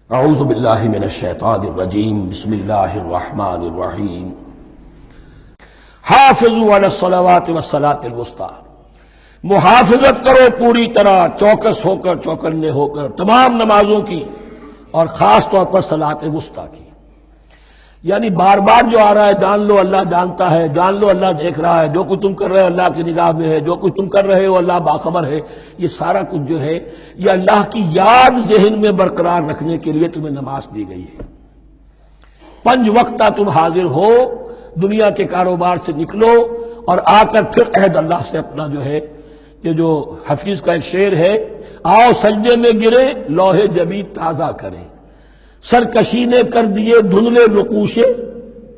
اعوذ باللہ من الشیطان الرجیم بسم اللہ الرحمن الرحیم حافظوا علی الصلوات والصلاۃ الوسطی، محافظت کرو پوری طرح چوکس ہو کر چوکنے ہو کر تمام نمازوں کی، اور خاص طور پر صلاۃ وسطیٰ کی۔ یعنی بار بار جو آ رہا ہے جان لو اللہ جانتا ہے، جان لو اللہ دیکھ رہا ہے، جو کچھ تم کر رہے ہو اللہ کی نگاہ میں ہے، جو کچھ تم کر رہے ہو اللہ باخبر ہے، یہ سارا کچھ جو ہے یہ اللہ کی یاد ذہن میں برقرار رکھنے کے لیے تمہیں نماز دی گئی ہے۔ 5 وقتہ تم حاضر ہو، دنیا کے کاروبار سے نکلو اور آ کر پھر عہد اللہ سے اپنا جو ہے، یہ جو حفیظ کا ایک شعر ہے، آؤ سجدے میں گرے لوح جبیں تازہ کریں، سرکشی نے کر دیے دھندلے نقوش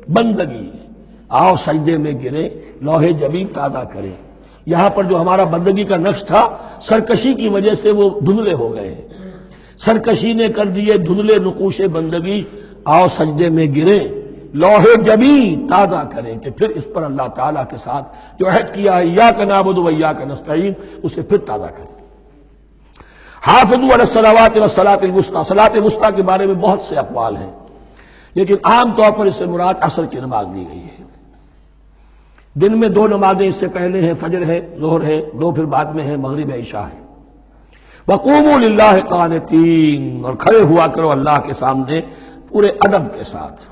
بندگی، آؤ سجدے میں گرے لوح جبیں تازہ کریں۔ یہاں پر جو ہمارا بندگی کا نقش تھا سرکشی کی وجہ سے وہ دھندلے ہو گئے ہیں۔ سرکشی نے کر دیے دھندلے نقوش بندگی، آؤ سجدے میں گرے لوح جبیں تازہ کریں، کہ پھر اس پر اللہ تعالیٰ کے ساتھ جو عہد کیا ہے ایاک نعبد و ایاک نستعین، اسے پھر تازہ کریں۔ حافظوا علی الصلوات والصلاۃ الوسطی، صلاۃ وسطیٰ کے بارے میں بہت سے اقوال ہیں، لیکن عام طور پر اس سے مراد عصر کی نماز لی گئی ہے۔ دن میں 2 نمازیں اس سے پہلے ہیں، فجر ہے، ظہر ہے، 2 پھر بعد میں ہے، مغرب عشاء ہے۔ وقوموا للہ قانتین، اور کھڑے ہوا کرو اللہ کے سامنے پورے ادب کے ساتھ۔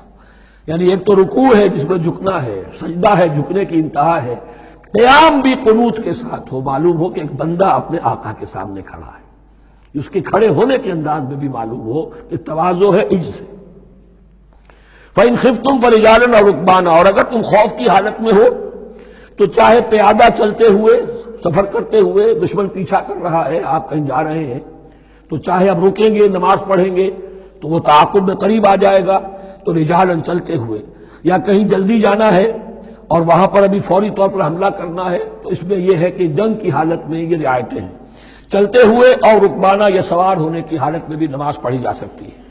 یعنی ایک تو رکوع ہے جس میں جھکنا ہے، سجدہ ہے جھکنے کی انتہا ہے، قیام بھی قنوت کے ساتھ ہو، معلوم ہو کہ ایک بندہ اپنے آقا کے سامنے کھڑا ہے، اس کے کھڑے ہونے کے انداز میں بھی معلوم ہو کہ تواضع ہے، عجز ہے۔ فَإِنْ خِفْتُمْ فَرِجَالًا أَوْ رُكْبَانًا، اور اگر تم خوف کی حالت میں ہو تو چاہے پیادہ چلتے ہوئے، سفر کرتے ہوئے، دشمن پیچھا کر رہا ہے، آپ کہیں جا رہے ہیں تو چاہے اب رکیں گے نماز پڑھیں گے تو وہ تعاقب میں قریب آ جائے گا، تو رجالن چلتے ہوئے، یا کہیں جلدی جانا ہے اور وہاں پر ابھی فوری طور پر حملہ کرنا ہے تو اس میں یہ ہے کہ جنگ کی حالت میں یہ رعایتیں ہیں۔ چلتے ہوئے اور رکبانہ یا سوار ہونے کی حالت میں بھی نماز پڑھی جا سکتی ہے۔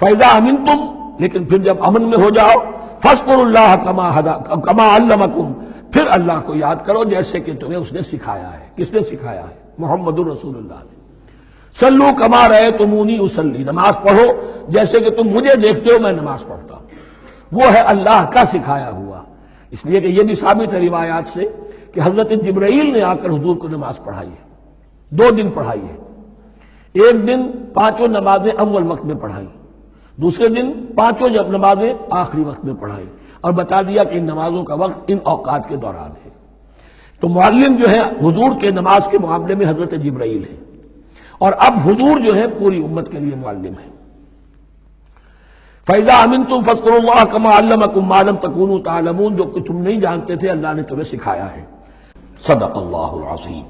فَإِذَا أَمِنْتُمْ، لیکن پھر جب امن میں ہو جاؤ، فَاذْكُرُوا اللَّهَ كَمَا عَلَّمَكُمْ، پھر اللہ کو یاد کرو جیسے کہ تمہیں اس نے سکھایا ہے۔ کس نے سکھایا ہے؟ محمد الرسول اللہ نے۔ صلوا كما رأيتموني اصلي، نماز پڑھو جیسے کہ تم مجھے دیکھتے ہو میں نماز پڑھتا ہوں۔ وہ ہے اللہ کا سکھایا ہوا، اس لیے کہ یہ بھی ثابت ہے روایات سے کہ حضرت جبرائیل نے آ کر حضور کو نماز پڑھائی ہے، 2 دن پڑھائی ہے۔ ایک دن 5 نمازیں اول وقت میں پڑھائی، دوسرے دن 5 نمازیں آخری وقت میں پڑھائی، اور بتا دیا کہ ان نمازوں کا وقت ان اوقات کے دوران ہے۔ تو معلم جو ہے حضور کے نماز کے معاملے میں حضرت جبرائیل ہے، اور اب حضور جو ہے پوری امت کے لیے معلم ہے۔ فَإِذَا أَمِنْتُمْ فَاذْكُرُوا اللَّهَ كَمَا عَلَّمَكُمْ مَا لَمْ تَكُونُوا تَعْلَمُونَ، جو کہ تم نہیں جانتے تھے اللہ نے تمہیں سکھایا ہے۔ صدق اللہ العظیم۔